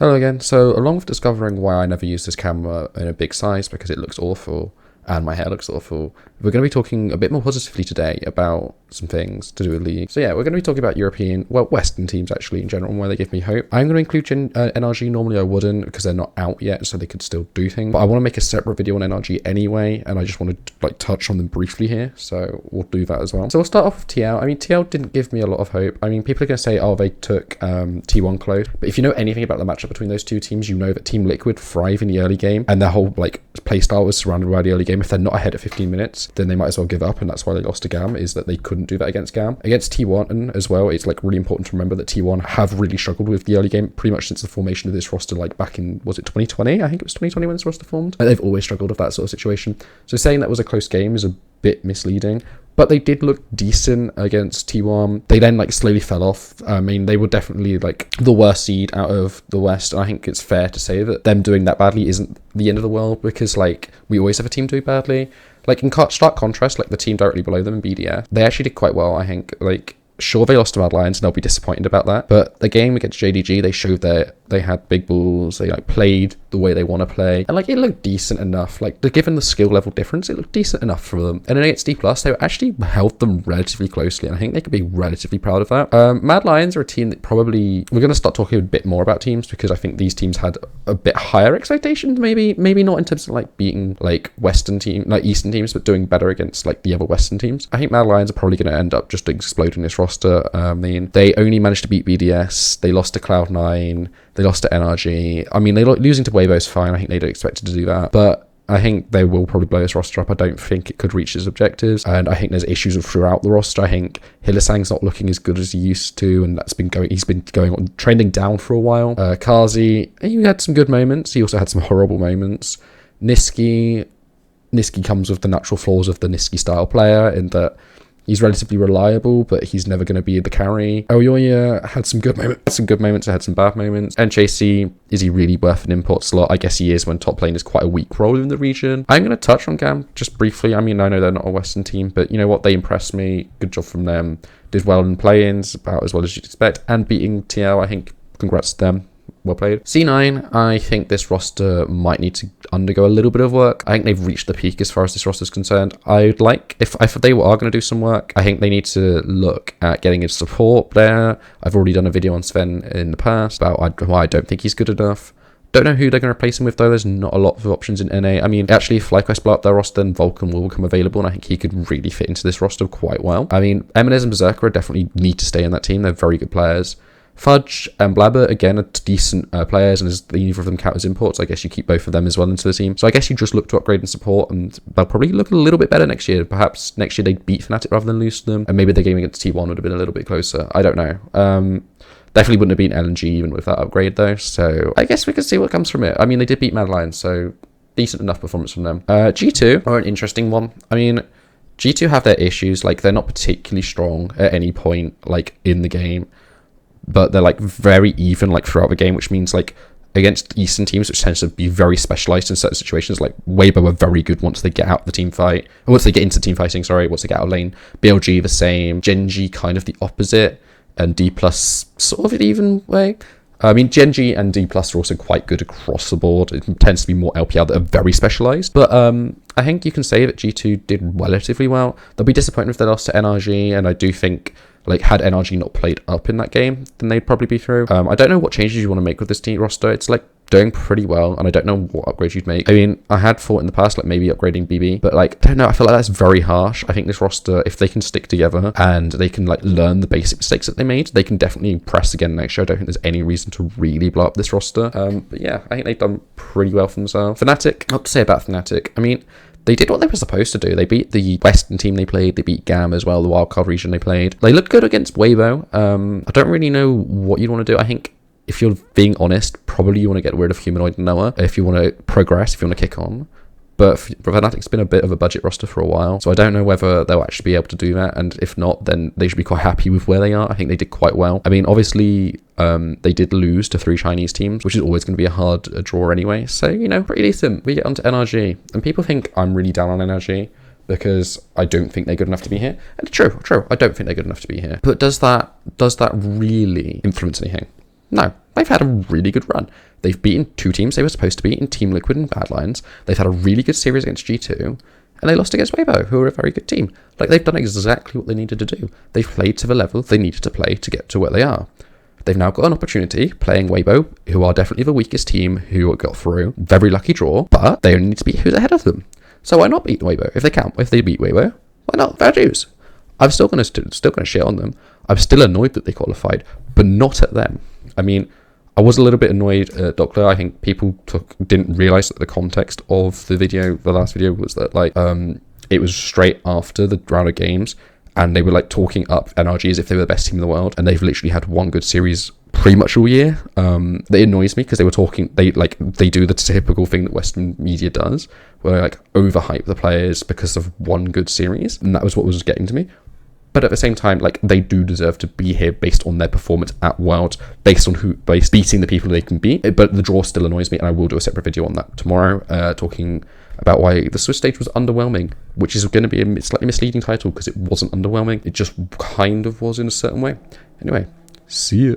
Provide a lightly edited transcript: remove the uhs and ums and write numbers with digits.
Hello again. So along with discovering why I never use this camera in a big size because it looks awful and my hair looks awful, we're going to be talking a bit more positively today about some things to do with league. So yeah, we're going to be talking about European, well, Western teams actually in general and why they give me hope. I'm going to include NRG. Normally I wouldn't because they're not out yet, so they could still do things. But I want to make a separate video on NRG anyway, and I just want to like touch on them briefly here, so we'll do that as well. So we'll start off with TL. I mean, TL didn't give me a lot of hope. I mean, people are going to say, oh, they took T1 close, but if you know anything about the matchup between those two teams, you know that Team Liquid thrive in the early game, and their whole like playstyle was surrounded by the early game. If they're not ahead at 15 minutes, then they might as well give up, and that's why they lost to GAM, is that they couldn't do that against GAM. Against T1 as well, it's like really important to remember that T1 have really struggled with the early game pretty much since the formation of this roster, like back in, was it 2020? I think it was 2020 when this roster formed. And they've always struggled with that sort of situation. So saying that was a close game is a bit misleading. But they did look decent against T1. They then like slowly fell off. I mean, they were definitely like the worst seed out of the West. And I think it's fair to say that them doing that badly isn't the end of the world, because like we always have a team do badly. Like in stark contrast, like the team directly below them in BDF, they actually did quite well, I think. Like, sure, they lost to Mad Lions and they'll be disappointed about that. But the game against JDG, they showed that they had big balls. They like played the way they want to play, and like it looked decent enough. Like given the skill level difference, it looked decent enough for them. And then against D+, they actually held them relatively closely, and I think they could be relatively proud of that. Mad Lions are a team that probably we're going to start talking a bit more about teams, because I think these teams had a bit higher expectations. Maybe not in terms of like beating like Western team, like Eastern teams, but doing better against like the other Western teams. I think Mad Lions are probably going to end up just exploding this roster. I mean, they only managed to beat BDS. They lost to Cloud9. They lost to NRG. I mean, losing to Weibo's fine. I think they'd expected to do that. But I think they will probably blow this roster up. I don't think it could reach its objectives. And I think there's issues throughout the roster. I think Hillisang's not looking as good as he used to. And he's been going on, trending down for a while. Kazi, he had some good moments. He also had some horrible moments. Niski comes with the natural flaws of the Niski style player in that he's relatively reliable, but he's never going to be the carry. Oyoya had some good moments, had some bad moments. And JC, is he really worth an import slot? I guess he is when top lane is quite a weak role in the region. I'm going to touch on GAM just briefly. I mean, I know they're not a Western team, but you know what? They impressed me. Good job from them. Did well in play-ins, about as well as you'd expect. And beating TL, I think, congrats to them. Well played. C9, I think this roster might need to undergo a little bit of work. I think they've reached the peak as far as this roster is concerned. I'd like, if they are going to do some work, I think they need to look at getting a support there. I've already done a video on Sven in the past about why I don't think he's good enough. Don't know who they're going to replace him with, though. There's not a lot of options in NA. I mean, actually, if FlyQuest blow up their roster, then Vulcan will become available, and I think he could really fit into this roster quite well. I mean, Eminez and Berserker definitely need to stay in that team. They're very good players. Fudge and Blabber, again, are decent players, and as neither of them count as imports, I guess you keep both of them as well into the team. So I guess you just look to upgrade and support, and they'll probably look a little bit better next year. Perhaps next year they'd beat Fnatic rather than lose to them, and maybe the game against T1 would have been a little bit closer. I don't know. Definitely wouldn't have beaten LNG even with that upgrade, though, so I guess we can see what comes from it. I mean, they did beat Mad Lions, so decent enough performance from them. G2 are an interesting one. I mean, G2 have their issues. Like, they're not particularly strong at any point, like, in the game, but they're like very even like throughout the game, which means like against Eastern teams, which tends to be very specialized in certain situations, like Weibo are very good once they get out the team fight, or once they get into team fighting, once they get out of lane. BLG the same, Genji kind of the opposite, and D+ sort of an even way. I mean, Genji and D+ are also quite good across the board. It tends to be more LPL that are very specialized. But I think you can say that G2 did relatively well. They'll be disappointed if they lost to NRG, and I do think, like, had NRG not played up in that game, then they'd probably be through. I don't know what changes you want to make with this team roster. It's, like, doing pretty well, and I don't know what upgrades you'd make. I mean, I had thought in the past, like, maybe upgrading BB, but, like, I don't know, I feel like that's very harsh. I think this roster, if they can stick together and they can, like, learn the basic mistakes that they made, they can definitely press again next year. I don't think there's any reason to really blow up this roster. But yeah, I think they've done pretty well for themselves. Fnatic, what to say about Fnatic? I mean, they did what they were supposed to do. They beat the Western team they played. They beat GAM as well, the wildcard region they played. They looked good against Weibo. I don't really know what you'd want to do. I think, if you're being honest, probably you want to get rid of Humanoid and Noah if you want to progress, if you want to kick on. But Fnatic's been a bit of a budget roster for a while, so I don't know whether they'll actually be able to do that. And if not, then they should be quite happy with where they are. I think they did quite well. I mean, obviously, they did lose to 3 Chinese teams, which is always going to be a hard draw anyway. So, you know, pretty decent. We get onto NRG, and people think I'm really down on NRG because I don't think they're good enough to be here. And true, I don't think they're good enough to be here. But does that really influence anything? No, they've had a really good run. They've beaten 2 teams they were supposed to beat in Team Liquid and Badlands. They've had a really good series against G2, and they lost against Weibo, who are a very good team. Like, they've done exactly what they needed to do. They've played to the level they needed to play to get to where they are. They've now got an opportunity playing Weibo, who are definitely the weakest team who got through. Very lucky draw, but they only need to beat who's ahead of them. So why not beat Weibo if they can? If they beat Weibo, why not? Fair dues. I'm still gonna shit on them. I'm still annoyed that they qualified, but not at them. I mean, I was a little bit annoyed at Dockler. I think people didn't realise that the context of the last video was that like it was straight after the round of games, and they were like talking up NRG as if they were the best team in the world, and they've literally had one good series pretty much all year. It annoys me because they do the typical thing that Western media does, where they like overhype the players because of one good series, and that was what was getting to me. But at the same time, like, they do deserve to be here based on their performance at Worlds, based on beating the people they can beat. But the draw still annoys me, and I will do a separate video on that tomorrow, talking about why the Swiss stage was underwhelming, which is going to be a slightly misleading title because it wasn't underwhelming. It just kind of was in a certain way. Anyway, see ya.